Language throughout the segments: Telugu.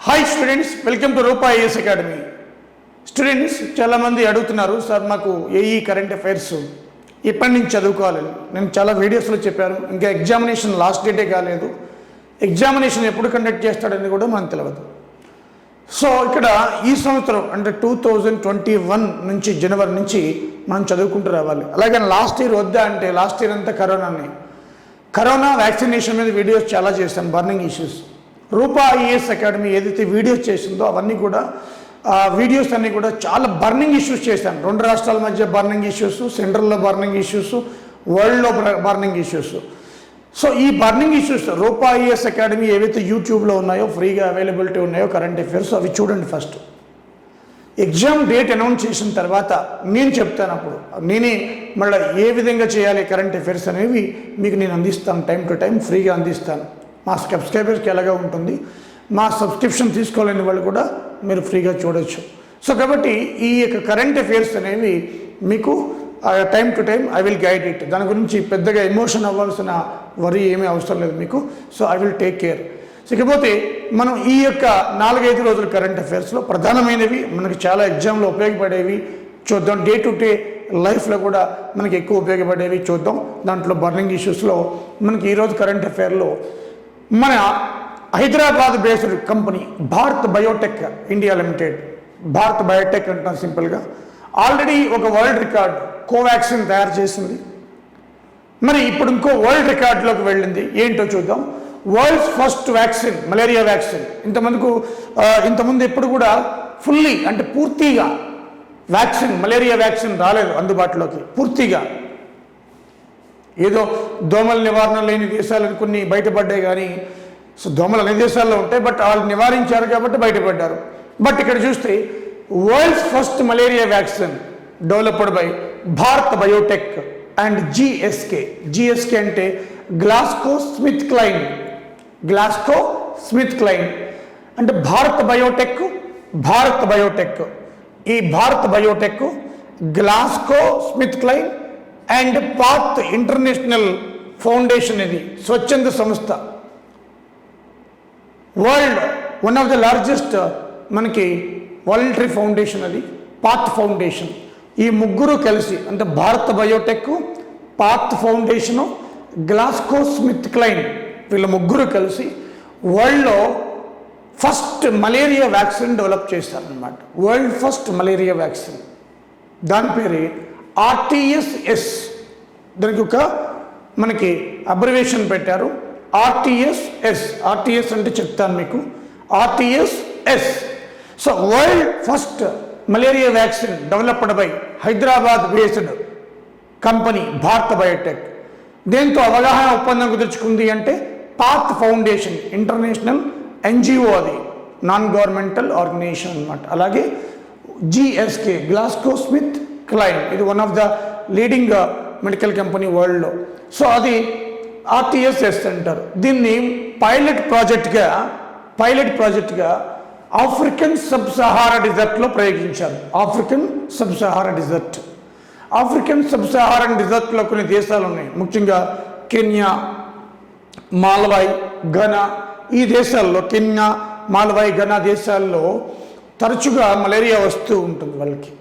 Hi students, welcome to Rupa IAS academy. Students చాలామంది అడుగుతున్నారు, సార్ మాకు ఏఈ కరెంట్ అఫైర్స్ ఎప్పటి నుంచి చదువుకోవాలని. నేను చాలా వీడియోస్లో చెప్పాను, ఇంకా ఎగ్జామినేషన్ లాస్ట్ డేటే కాలేదు, ఎగ్జామినేషన్ ఎప్పుడు కండక్ట్ చేస్తాడని కూడా మనకు తెలియదు. సో ఇక్కడ ఈ సంవత్సరం అంటే 2021 నుంచి జనవరి నుంచి మనం చదువుకుంటూ రావాలి. అలాగే లాస్ట్ ఇయర్ వద్దా అంటే లాస్ట్ ఇయర్ అంతా కరోనా వ్యాక్సినేషన్ మీద వీడియోస్ చాలా చేశాను, బర్నింగ్ ఇష్యూస్. రూపా ఐఏఎస్ అకాడమీ ఏదైతే వీడియోస్ చేసిందో అవన్నీ కూడా వీడియోస్ అన్నీ కూడా చాలా బర్నింగ్ ఇష్యూస్ చేశాను. రెండు రాష్ట్రాల మధ్య బర్నింగ్ ఇష్యూస్, సెంట్రల్లో బర్నింగ్ ఇష్యూస్, వరల్డ్లో బర్నింగ్ ఇష్యూస్. సో ఈ బర్నింగ్ ఇష్యూస్ రూపా ఐఏఎస్ అకాడమీ ఏవైతే యూట్యూబ్లో ఉన్నాయో, ఫ్రీగా అవైలబిలిటీ ఉన్నాయో కరెంట్ అఫైర్స్, అవి చూడండి. ఫస్ట్ ఎగ్జామ్ డేట్ అనౌన్స్ చేసిన తర్వాత నేను చెప్తాను, అప్పుడు నేనే మళ్ళీ ఏ విధంగా చేయాలి కరెంట్ అఫైర్స్ అనేవి మీకు నేను అందిస్తాను, టైం టు టైం ఫ్రీగా అందిస్తాను. మా సబ్స్క్రైబర్స్కి ఎలాగా ఉంటుంది, మా సబ్స్క్రిప్షన్ తీసుకోలేని వాళ్ళు కూడా మీరు ఫ్రీగా చూడొచ్చు. సో కాబట్టి ఈ యొక్క కరెంట్ అఫైర్స్ అనేవి మీకు time to time I will guide it. దాని గురించి పెద్దగా ఎమోషన్ అవ్వాల్సిన వరి ఏమీ అవసరం లేదు మీకు. So I will take care. So ఇకపోతే మనం ఈ యొక్క 4-5 రోజుల కరెంట్ అఫైర్స్లో ప్రధానమైనవి, మనకి చాలా ఎగ్జామ్లో ఉపయోగపడేవి చూద్దాం. డే టు డే లైఫ్లో కూడా మనకి ఎక్కువ ఉపయోగపడేవి చూద్దాం. దాంట్లో బర్నింగ్ ఇష్యూస్లో మనకి ఈరోజు కరెంట్ అఫైర్లో మన Hyderabad based company Bharat Biotech India limited, Bharat Biotech అంటున్నాం సింపుల్గా, ఆల్రెడీ ఒక వరల్డ్ రికార్డ్ కోవాక్సిన్ తయారు చేసింది. మరి ఇప్పుడు ఇంకో వరల్డ్ రికార్డులోకి వెళ్ళింది. ఏంటో చూద్దాం. World's first vaccine, malaria vaccine. ఇంతకుముందు ఎప్పుడు కూడా ఫుల్లీ అంటే పూర్తిగా వ్యాక్సిన్, మలేరియా వ్యాక్సిన్ రాలేదు అందుబాటులోకి పూర్తిగా. ఏదో దోమల నివారణ లేని దేశాలను కొన్ని బయటపడ్డాయి, కానీ సో దోమలు అన్ని దేశాల్లో ఉంటాయి, బట్ వాళ్ళు నివారించారు కాబట్టి బయటపడ్డారు. బట్ ఇక్కడ చూస్తే world's first malaria vaccine developed by Bharat Biotech and GSK. GSK అంటే గ్లాస్కో స్మిత్ క్లైన్ అంటే భారత్ బయోటెక్. ఈ Bharat Biotech, Glasgow Smith Klein and path international foundation, ఇది స్వచ్ఛంద సంస్థ, world one of the largest మనకి వాలంటరీ ఫౌండేషన్, అది పాత్ ఫౌండేషన్. ఈ ముగ్గురు కలిసి అంటే Bharat Biotech, path foundation, Glasgow Smith Klein, వీళ్ళ ముగ్గురు కలిసి వరల్డ్లో ఫస్ట్ మలేరియా వ్యాక్సిన్ డెవలప్ చేశారనమాట. వరల్డ్ ఫస్ట్ మలేరియా వ్యాక్సిన్, దాని పేరు ఆర్టీఎస్ఎస్. దానికి ఒక మనకి అబ్రివేషన్ పెట్టారు, ఆర్టీఎస్ఎస్. ఆర్టీఎస్ అంటే చెప్తాను మీకు, RTSS. So world first malaria vaccine developed by Hyderabad based company Bharat biotech. దేంతో అవగాహన ఒప్పందం కుదుర్చుకుంది అంటే పాత్ ఫౌండేషన్, ఇంటర్నేషనల్ ఎన్జిఓ, అది నాన్ గవర్నమెంటల్ ఆర్గనైజేషన్ అనమాట. అలాగే జిఎస్కే, గ్లాస్కో స్మిత్ క్లైన్, ఇది one of the leading medical company వరల్డ్లో. సో అది ఆర్టీఎస్ఎస్ అంటారు. దీన్ని పైలట్ ప్రాజెక్ట్గా ఆఫ్రికన్ సబ్ సహారా డిజర్ట్లో ప్రయోగించారు. ఆఫ్రికన్ సబ్ సహారన్ డిజర్ట్లో కొన్ని దేశాలు ఉన్నాయి, ముఖ్యంగా కెన్యా, మాల్వాయ్, ఘనా. ఈ దేశాల్లో కెన్యా, మాల్వాయ్, ఘనా దేశాల్లో తరచుగా మలేరియా వస్తూ ఉంటుంది వాళ్ళకి.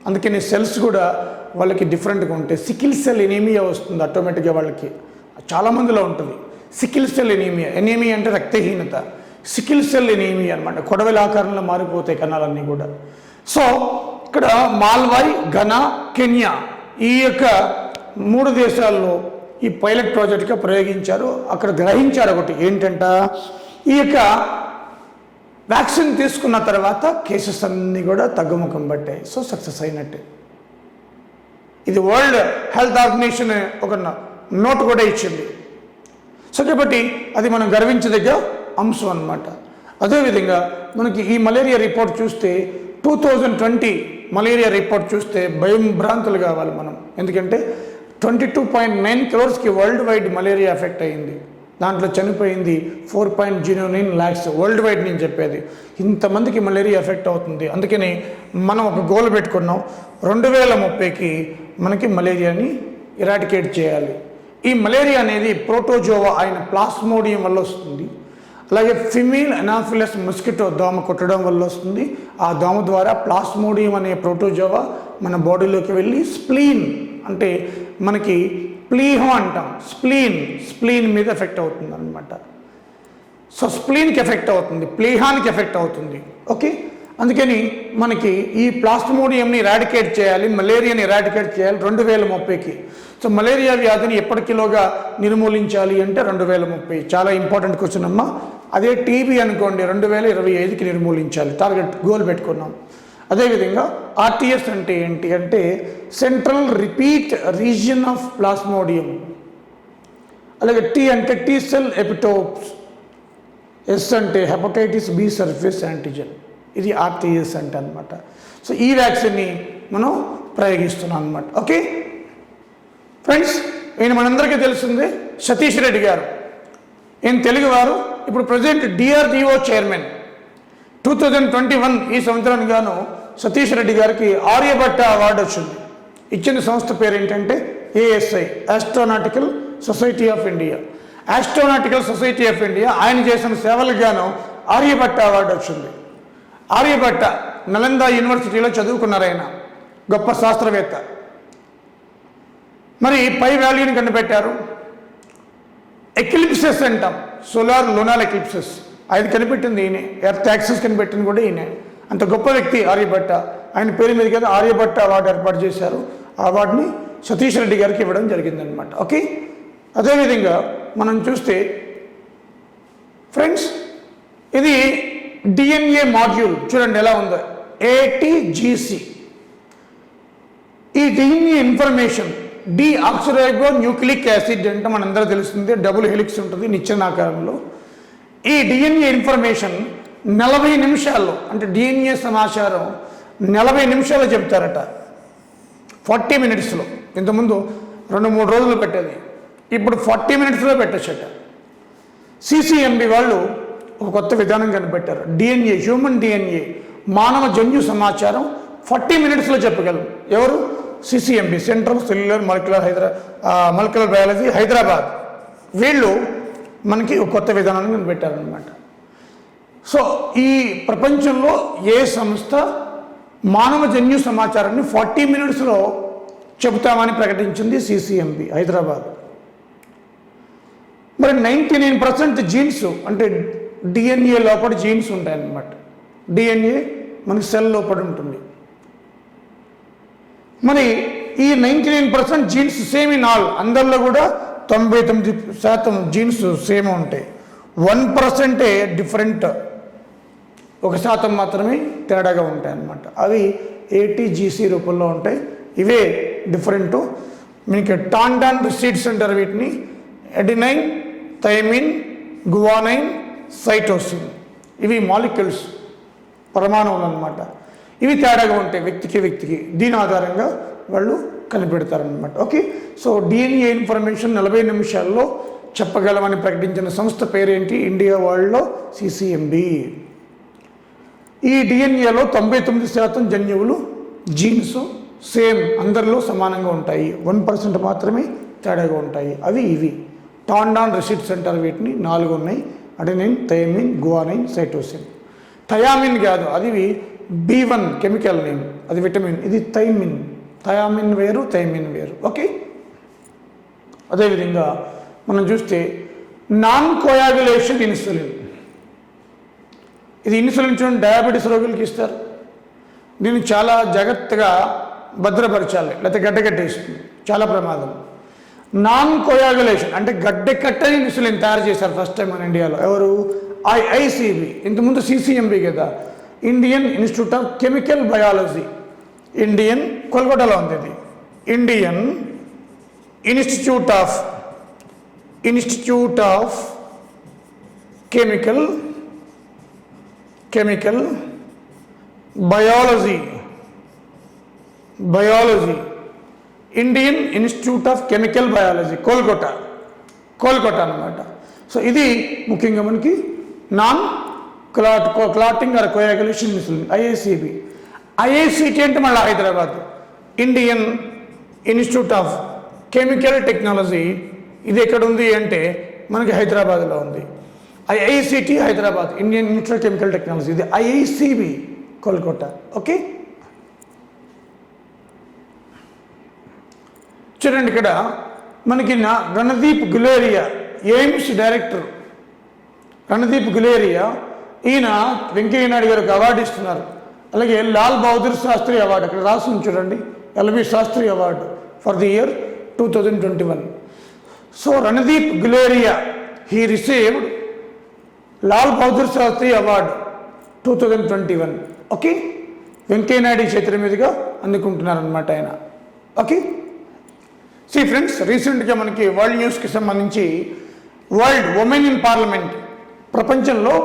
అందుకని సెల్స్ కూడా వాళ్ళకి డిఫరెంట్గా ఉంటాయి. సికిల్ సెల్ ఎనీమియా వస్తుంది ఆటోమేటిక్గా వాళ్ళకి, చాలామందిలో ఉంటుంది సికిల్ సెల్ ఎనీమియా. ఎనీమియా అంటే రక్తహీనత, సికిల్ సెల్ ఎనీమియా అనమాట. కొడవలి ఆకారంలో మారిపోతాయి కణాలన్నీ కూడా. సో ఇక్కడ మాల్వాయ్, ఘనా, కెన్యా, ఈ యొక్క 3 దేశాల్లో ఈ పైలట్ ప్రాజెక్ట్గా ప్రయోగించారు. అక్కడ గ్రహించారు ఒకటి ఏంటంట, ఈ యొక్క వ్యాక్సిన్ తీసుకున్న తర్వాత కేసెస్ అన్నీ కూడా తగ్గుముఖం పట్టాయి. సో సక్సెస్ అయినట్టే. ఇది వరల్డ్ హెల్త్ ఆర్గనైజేషన్ ఒక నోట్ కూడా ఇచ్చింది. సో కాబట్టి అది మనం గర్వించదగ్గ అంశం అన్నమాట. అదేవిధంగా మనకి ఈ మలేరియా రిపోర్ట్ చూస్తే 2020 మలేరియా రిపోర్ట్ చూస్తే భ్రాంతులు కావాలి మనం. ఎందుకంటే 22.9 crores world wide malaria effect అయ్యింది. దాంట్లో చనిపోయింది 4.09 lakhs వరల్డ్ వైడ్. నేను చెప్పేది ఇంతమందికి మలేరియా ఎఫెక్ట్ అవుతుంది. అందుకని మనం ఒక గోల్ పెట్టుకున్నాం, 2030కి మనకి మలేరియాని ఇరాడికేట్ చేయాలి. ఈ మలేరియా అనేది ప్రోటోజోవా అయిన ప్లాస్మోడియం వల్ల వస్తుంది. అలాగే ఫిమేల్ అనాఫిలస్ మస్కిటో దోమ కుట్టడం వల్ల వస్తుంది. ఆ దోమ ద్వారా ప్లాస్మోడియం అనే ప్రోటోజోవా మన బాడీలోకి వెళ్ళి స్ప్లీన్ అంటే మనకి ప్లీహం అంటాం, స్ప్లీన్ మీద ఎఫెక్ట్ అవుతుంది అనమాట. సో స్ప్లీన్కి ఎఫెక్ట్ అవుతుంది, ప్లీహానికి ఎఫెక్ట్ అవుతుంది. ఓకే, అందుకని మనకి ఈ ప్లాస్మోడియంని ఎరాడికేట్ చేయాలి, మలేరియాని ఎరాడికేట్ చేయాలి 2030కి. సో మలేరియా వ్యాధిని ఎప్పటికిలోగా నిర్మూలించాలి అంటే 2030. చాలా ఇంపార్టెంట్ క్వశ్చన్ అమ్మా. అదే టీబీ అనుకోండి 2025కి నిర్మూలించాలి, టార్గెట్ గోల్ పెట్టుకున్నాం. అదేవిధంగా ఆర్టీఎస్ అంటే ఏంటి అంటే central repeat region of plasmodium. అలాగే టీ అంటే టీ సెల్ ఎపిటోప్స్, ఎస్ అంటే హెపటైటిస్ బి సర్ఫేస్ యాంటిజెన్. ఇది ఆర్టీఎస్ అంటే అనమాట. సో ఈ వ్యాక్సిన్ని మనం ప్రయోగిస్తున్నాం అనమాట. ఓకే ఫ్రెండ్స్, ఈయన మనందరికీ తెలిసిందే సతీష్ రెడ్డి గారు. ఈయన తెలుగువారు, ఇప్పుడు ప్రజెంట్ డిఆర్డిఓ చైర్మన్. 2021 ఈ సంవత్సరానికి గాను సతీష్ రెడ్డి గారికి ఆర్యభట్ట అవార్డు వచ్చింది. ఇచ్చిన సంస్థ పేరు ఏంటంటే ASI, astronautical society of India. Astronautical society of India ఆయన చేసిన సేవలకు గాను ఆర్యభట్ట అవార్డు వచ్చింది. ఆర్యభట్ట నలంద యూనివర్సిటీలో చదువుకున్నారు. ఆయన గొప్ప శాస్త్రవేత్త. మరి పై వాల్యూని కనిపెట్టారు. ఎక్లిప్సెస్ అంటాం, సోలార్ లూనార్ ఎక్లిప్సెస్, అది కనిపెట్టింది ఈయనే. ఎర్త్ యాక్సిస్ కనిపెట్టింది కూడా ఈయనే. అంత గొప్ప వ్యక్తి ఆర్యభట్ట. ఆయన పేరు మీద కదా ఆర్యభట్ట అవార్డు ఏర్పాటు చేశారు. ఆ అవార్డుని సతీష్ రెడ్డి గారికి ఇవ్వడం జరిగిందనమాట. ఓకే, అదేవిధంగా మనం చూస్తే ఫ్రెండ్స్, ఇది డిఎన్ఏ మాడ్యూల్ చూడండి ఎలా ఉందో, ఏటీజీసీ. ఈ DNA information deoxyribo nucleic acid అంటే మనందరూ తెలుస్తుంది, డబుల్ హెలిక్స్ ఉంటుంది నిచ్చెనాకారంలో. ఈ డిఎన్ఏ ఇన్ఫర్మేషన్ 40 నిమిషాల్లో, అంటే డిఎన్ఏ సమాచారం 40 నిమిషాల్లో చెప్తారట, 40 మినిట్స్లో. ఇంతకుముందు 2-3 రోజులు పెట్టేది, ఇప్పుడు 40 మినిట్స్లో పెట్టచ్చట. సిసిఎంబి వాళ్ళు ఒక కొత్త విధానం కనిపెట్టారు. డిఎన్ఏ, హ్యూమన్ డిఎన్ఏ, మానవ జన్యు సమాచారం 40 మినిట్స్లో చెప్పగలరు. ఎవరు? CCMB, central cellular molecular biology, Hyderabad. వీళ్ళు మనకి ఒక కొత్త విధానాన్ని కనిపెట్టారనమాట. సో ఈ ప్రపంచంలో ఏ సంస్థ మానవ జన్యు సమాచారాన్ని 40 మినిట్స్లో చెబుతామని ప్రకటించింది? సిసిఎంబి, హైదరాబాద్. మరి 99% జీన్స్, అంటే డిఎన్ఏ లోపల జీన్స్ ఉంటాయన్నమాట. డిఎన్ఏ మనకి సెల్ లోపల ఉంటుంది. మరి ఈ 99% జీన్స్ సేమ్ ఇన్ ఆల్, అందరిలో కూడా 99% జీన్స్ సేమ్ ఉంటాయి. 1% డిఫరెంట్, 1% మాత్రమే తేడాగా ఉంటాయి అన్నమాట. అవి ఏటీజీసీ రూపంలో ఉంటాయి. ఇవే డిఫరెంట్. మీకు టాండాన్ రిసీడ్స్ అంటారు వీటిని. ఎడినైన్, థైమిన్, గువానైన్, సైటోసిన్, ఇవి మాలిక్యూల్స్, పరమాణువులు అన్నమాట. ఇవి తేడాగా ఉంటాయి వ్యక్తికి. దీని ఆధారంగా వాళ్ళు కనిపెడతారనమాట. ఓకే, సో డిఎన్ఏ ఇన్ఫర్మేషన్ 40 నిమిషాల్లో చెప్పగలమని ప్రకటించిన సంస్థ పేరేంటి? ఇండియా వరల్డ్లో సిసిఎంబి. ఈ డిఎన్ఏలో 99% జన్యువులు, జీన్స్ సేమ్, అందరిలో సమానంగా ఉంటాయి. 1% మాత్రమే తేడాగా ఉంటాయి. అవి ఇవి టాండాన్ రిసీడ్స్ అంటారు వీటిని. 4 ఉన్నాయి: అడెనైన్, థైమిన్, గువానైన్, సైటోసిన్. థయామిన్ కాదు, అది B1 కెమికల్ నేమ్, అది విటమిన్. ఇది థైమిన్. థయామిన్ వేరు, థైమిన్ వేరు. ఓకే, అదేవిధంగా మనం చూస్తే నాన్ కోయాగులేషన్ ఇన్సులిన్. ఇది ఇన్సులిన్ చూడండి, డయాబెటీస్ రోగులకి ఇస్తారు. దీన్ని చాలా జాగ్రత్తగా భద్రపరచాలి, లేకపోతే గడ్డకట్టేస్తుంది, చాలా ప్రమాదం. నాన్ కోయాగులేషన్ అంటే గడ్డకట్టని ఇన్సులిన్ తయారు చేశారు ఫస్ట్ టైం మన ఇండియాలో. ఎవరు? ఐఐసిబి. ఇంతకుముందు సిసిఎంబి కదా, Indian institute of chemical biology. Indian, కోల్కతాలో ఉంది ఇది. Indian institute of chemical biology. Indian institute of chemical biology, Kolkata అన్నమాట. సో ఇది ముఖ్యంగా మనకి non clotting or coagulation insulin, IICB. IICT అంటే మళ్ళీ Hyderabad, Indian institute of chemical technology. ఇది ఎక్కడ ఉంది అంటే మనకి హైదరాబాద్లో ఉంది. IICT Hyderabad, Indian institute of chemical technology, ఇది IICB కోల్కతా. ఓకే, చూడండి ఇక్కడ మనకి రణదీప్ గులేరియా, ఎయిమ్స్ డైరెక్టర్ రణదీప్ గులేరియా, ఈయన వెంకయ్య నాయుడు గారికి అవార్డు ఇస్తున్నారు. అలాగే లాల్ బహదూర్ శాస్త్రి అవార్డు అక్కడ రాసి చూడండి, LB Shastri award for the year 2021. So Randeep Guleria he received Lal Bahadur Shastri award 2021. Okay, Venkaiah Naidu చేతుల మీదుగా అందుకుంటున్నారనమాట ఆయన. ఓకే, సి ఫ్రెండ్స్, రీసెంట్గా మనకి వరల్డ్ న్యూస్కి సంబంధించి వరల్డ్ ఉమెన్ ఇన్ పార్లమెంట్, ప్రపంచంలో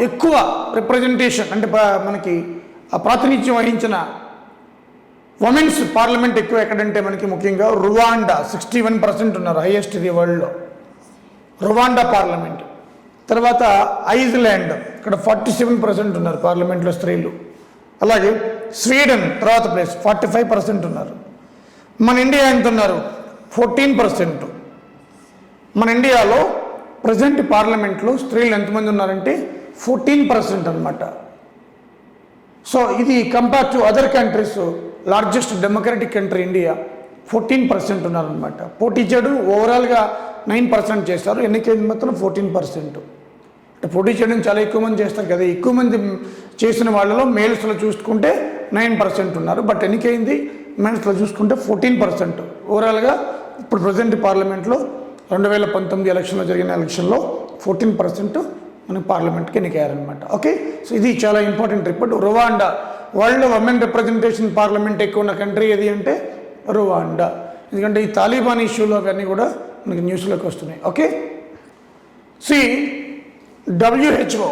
ఎక్కువ రిప్రజెంటేషన్ అంటే మనకి ప్రాతినిధ్యం వహించిన ఉమెన్స్ పార్లమెంట్ ఎక్కువ ఎక్కడంటే మనకి ముఖ్యంగా రువాండా 61% ఉన్నారు, హైయెస్ట్ ఇది వరల్డ్లో రువాండా పార్లమెంట్. తర్వాత ఐస్లాండ్, ఇక్కడ 47% ఉన్నారు పార్లమెంట్లో స్త్రీలు. అలాగే స్వీడన్ తర్వాత ప్లేస్ 45% ఉన్నారు. మన ఇండియా ఎంత ఉన్నారు? 14%. మన ఇండియాలో ప్రజెంట్ పార్లమెంట్లో స్త్రీలు ఎంతమంది ఉన్నారంటే 14% అనమాట. సో ఇది compare to other countries, largest democratic country India 14% ఉన్నారనమాట. పోటీ చేయడం ఓవరాల్గా 9% చేస్తారు, ఎన్నికైంది మాత్రం 14%. అంటే పోటీ చేయడం చాలా ఎక్కువ మంది చేస్తారు కదా, ఎక్కువ మంది చేసిన వాళ్ళలో మేల్స్లో చూసుకుంటే 9% ఉన్నారు, బట్ ఎన్నికైంది మెన్స్లో చూసుకుంటే 14%. ఓవరాల్గా ఇప్పుడు ప్రజెంట్ పార్లమెంట్లో 2019 ఎలక్షన్లో జరిగిన ఎలక్షన్లో 14% మనకి పార్లమెంట్కి ఎన్నికయ్యారనమాట. ఓకే, సో ఇది చాలా important report. Rwanda, world women representation parliament ఎక్కువ ఉన్న కంట్రీ ఏది అంటే రువాండా. ఎందుకంటే ఈ తాలిబాన్ ఇష్యూలో అవన్నీ కూడా మనకి న్యూస్లోకి వస్తున్నాయి. ఓకే, సి WHO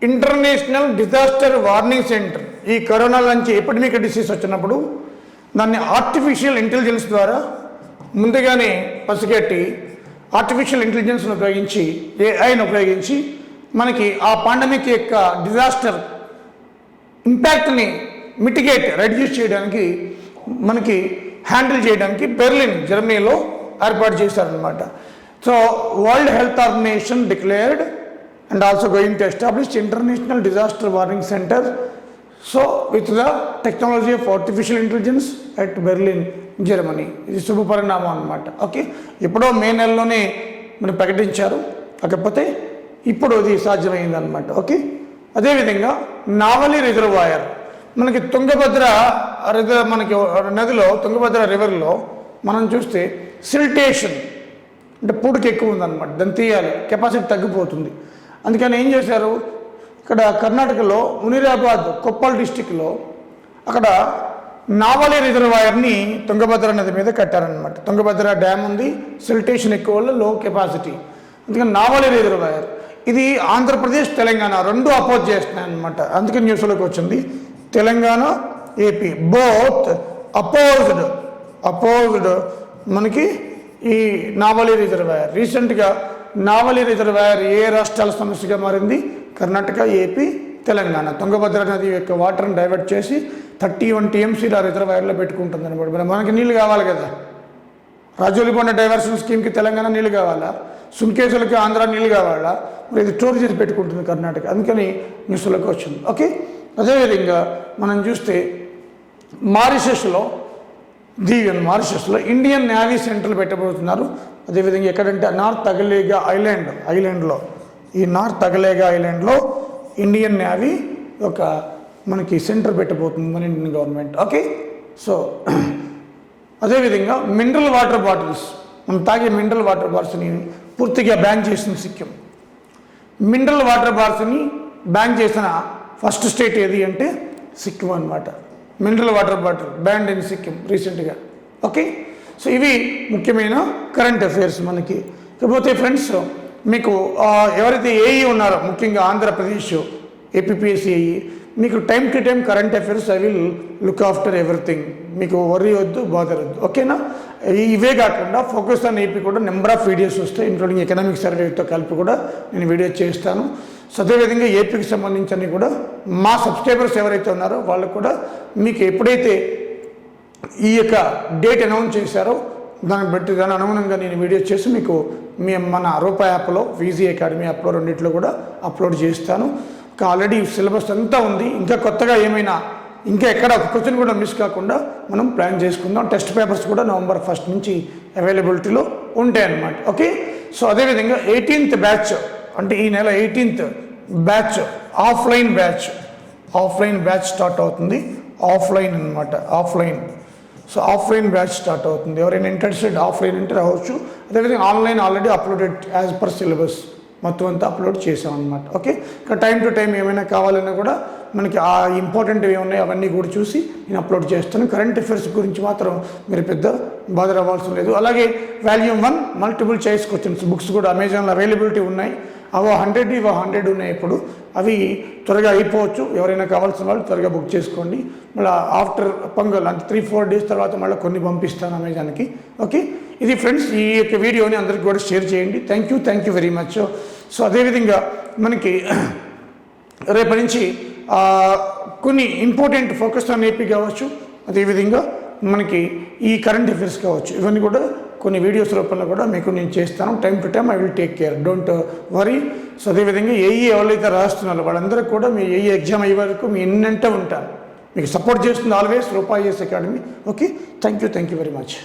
international disaster warning centre ఈ కరోనా నుంచి ఎపిడమిక్ డిసీజ్ వచ్చినప్పుడు దాన్ని ఆర్టిఫిషియల్ ఇంటెలిజెన్స్ ద్వారా ముందుగానే పసిగట్టి ఆర్టిఫిషియల్ ఇంటెలిజెన్స్ను ఉపయోగించి, AIని ఉపయోగించి మనకి ఆ పాండమిక్ యొక్క డిజాస్టర్ ఇంపాక్ట్ని రెడ్యూస్ చేయడానికి, మనకి హ్యాండిల్ చేయడానికి బెర్లిన్ జర్మనీలో ఏర్పాటు చేశారనమాట. So World Health Organization declared and also going to establish international disaster warning centre, so with the technology of artificial intelligence at Berlin Germany. ఇది శుభ పరిణామం అనమాట. ఓకే, ఎప్పుడో మే నెలలోనే మనం ప్రకటించారు, కాకపోతే ఇప్పుడు అది సాధ్యమైందనమాట. ఓకే, అదేవిధంగా నావలి రిజర్వాయర్ మనకి తుంగభద్ర మనకి నదిలో తుంగభద్ర రివర్లో మనం చూస్తే సిల్టేషన్ అంటే పూడికి ఎక్కువ ఉందన్నమాట, దాన్ని తీయాలి, కెపాసిటీ తగ్గిపోతుంది. అందుకని ఏం చేశారు, ఇక్కడ కర్ణాటకలో మునిరాబాద్ కొప్పల్ డిస్టిక్లో అక్కడ నావలి రిజర్వాయర్ని తుంగభద్ర నది మీద కట్టారనమాట. తుంగభద్ర డ్యామ్ ఉంది, సిల్టేషన్ ఎక్కువ వల్ల లో కెపాసిటీ, అందుకని నావలి రిజర్వాయర్. ఇది ఆంధ్రప్రదేశ్ తెలంగాణ రెండు అపోజ్ చేస్తున్నాయి అనమాట, అందుకని న్యూస్లోకి వచ్చింది. తెలంగాణ AP బోత్ అపోజ్డ్ మనకి ఈ నావలి రిజర్వాయర్. రీసెంట్గా నావలి రిజర్వాయర్ ఏ రాష్ట్రాల సమస్యగా మారింది? కర్ణాటక, AP, తెలంగాణ. తుంగభద్ర నది యొక్క వాటర్ని డైవర్ట్ చేసి 31 TMC ఆ రిజర్వాయర్లో పెట్టుకుంటుంది అనమాట. మరి మనకి నీళ్ళు కావాలి కదా, రాజోలికొండ డైవర్షన్ స్కీమ్కి తెలంగాణ నీళ్ళు కావాలా, సుంకేసులకి ఆంధ్ర నీళ్ళు కావాలా, మరి ఇది స్టోర్ చేసి పెట్టుకుంటుంది కర్ణాటక, అందుకని న్యూస్లోకి వచ్చింది. ఓకే, అదేవిధంగా మనం చూస్తే మారిషస్లో ఇండియన్ నేవీ సెంటర్లు పెట్టబోతున్నారు. అదేవిధంగా ఎక్కడంటే నార్త్ అగలేగా ఐలాండ్లో ఈ నార్త్ అగలేగా ఐలాండ్లో ఇండియన్ నేవీ ఒక మనకి సెంటర్ పెట్టబోతుంది మన ఇండియన్ గవర్నమెంట్. ఓకే, సో అదేవిధంగా మినరల్ వాటర్ బాటిల్స్, మనం తాగే మినరల్ వాటర్ బాటిల్స్ని పూర్తిగా బ్యాన్ చేసిన సిక్కిం. మినరల్ వాటర్ బాటిల్స్ని బ్యాన్ చేసిన ఫస్ట్ స్టేట్ ఏది అంటే సిక్కిం అనమాట. Mineral water bottle banned in Sikkim రీసెంట్గా. ఓకే, సో ఇవి ముఖ్యమైన కరెంట్ అఫైర్స్ మనకి. ఇకపోతే ఫ్రెండ్స్, మీకు ఎవరైతే ఏఈ ఉన్నారో ముఖ్యంగా ఆంధ్రప్రదేశ్ APPSC ఏఈ, మీకు time to time current affairs I will look after everything, మీకు వర్రీ వద్దు, బాదర్ వద్దు. ఓకేనా, ఇవే కాకుండా ఫోకస్ ఆన్ AP కూడా నెంబర్ ఆఫ్ వీడియోస్ వస్తాయి, ఇంక్లూడింగ్ ఎకనామిక్ సర్వేతో కలిపి కూడా నేను వీడియో చేస్తాను. సో అదేవిధంగా ఏపీకి సంబంధించి కూడా మా సబ్స్క్రైబర్స్ ఎవరైతే ఉన్నారో వాళ్ళకు కూడా మీకు ఎప్పుడైతే ఈ యొక్క డేట్ అనౌన్స్ చేశారో దాన్ని అనుగుణంగా నేను వీడియో చేసి మీకు మన రూపాయి యాప్లో, ఫీజీ అకాడమీ యాప్లో రెండిట్లో కూడా అప్లోడ్ చేస్తాను. ఆల్రెడీ సిలబస్ అంతా ఉంది. ఇంకా కొత్తగా ఏమైనా ఇంకా ఎక్కడ ఒక క్వశ్చన్ కూడా మిస్ కాకుండా మనం ప్లాన్ చేసుకుందాం. టెస్ట్ పేపర్స్ కూడా నవంబర్ 1 నుంచి అవైలబిలిటీలో ఉంటాయన్నమాట. ఓకే, సో అదేవిధంగా 18th బ్యాచ్ అంటే ఈ నెల 18th batch offline batch start అవుతుంది. ఆఫ్లైన్ అనమాట, సో ఆఫ్లైన్ బ్యాచ్ స్టార్ట్ అవుతుంది. ఎవరైనా ఇంట్రెస్టెడ్ ఆఫ్లైన్ అంటే రావచ్చు. అదేవిధంగా online already uploaded as per syllabus మొత్తం అంతా అప్లోడ్ చేసాం అనమాట. ఓకే, ఇంకా టైం టు టైం ఏమైనా కావాలన్నా కూడా మనకి ఆ ఇంపార్టెంట్ ఏమున్నాయి అవన్నీ కూడా చూసి నేను అప్లోడ్ చేస్తాను. కరెంట్ అఫైర్స్ గురించి మాత్రం మీరు పెద్ద బాధ అవ్వాల్సిన లేదు. అలాగే volume 1 multiple choice questions books కూడా అమెజాన్లో అవైలబిలిటీ ఉన్నాయి. అవో 100 ఉన్నాయి. ఇప్పుడు అవి త్వరగా అయిపోవచ్చు. ఎవరైనా కావాల్సిన వాళ్ళు త్వరగా బుక్ చేసుకోండి. మళ్ళీ ఆఫ్టర్ పొంగల్ అంటే 3-4 డేస్ తర్వాత మళ్ళీ కొన్ని పంపిస్తాను అమెజాన్కి. ఓకే, ఇది ఫ్రెండ్స్, ఈ యొక్క వీడియోని అందరికీ కూడా షేర్ చేయండి. Thank you very much. So అదేవిధంగా మనకి రేపటి నుంచి కొన్ని ఇంపార్టెంట్ ఫోకస్ ఆన్ ఏపీ కావచ్చు, అదేవిధంగా మనకి ఈ కరెంట్ అఫైర్స్ కావచ్చు, ఇవన్నీ కూడా కొన్ని వీడియోస్ రూపంలో కూడా మీకు నేను చేస్తాను. Time to time I will take care, don't worry. So అదేవిధంగా ఎవరైతే రాస్తున్నారో వాళ్ళందరికీ కూడా మీ ఎగ్జామ్ అయ్యే వరకు మీ ఎన్నంటే ఉంటాను. మీకు సపోర్ట్ చేస్తుంది ఆల్వేస్ రూపాయి academy. Okay, thank you very much.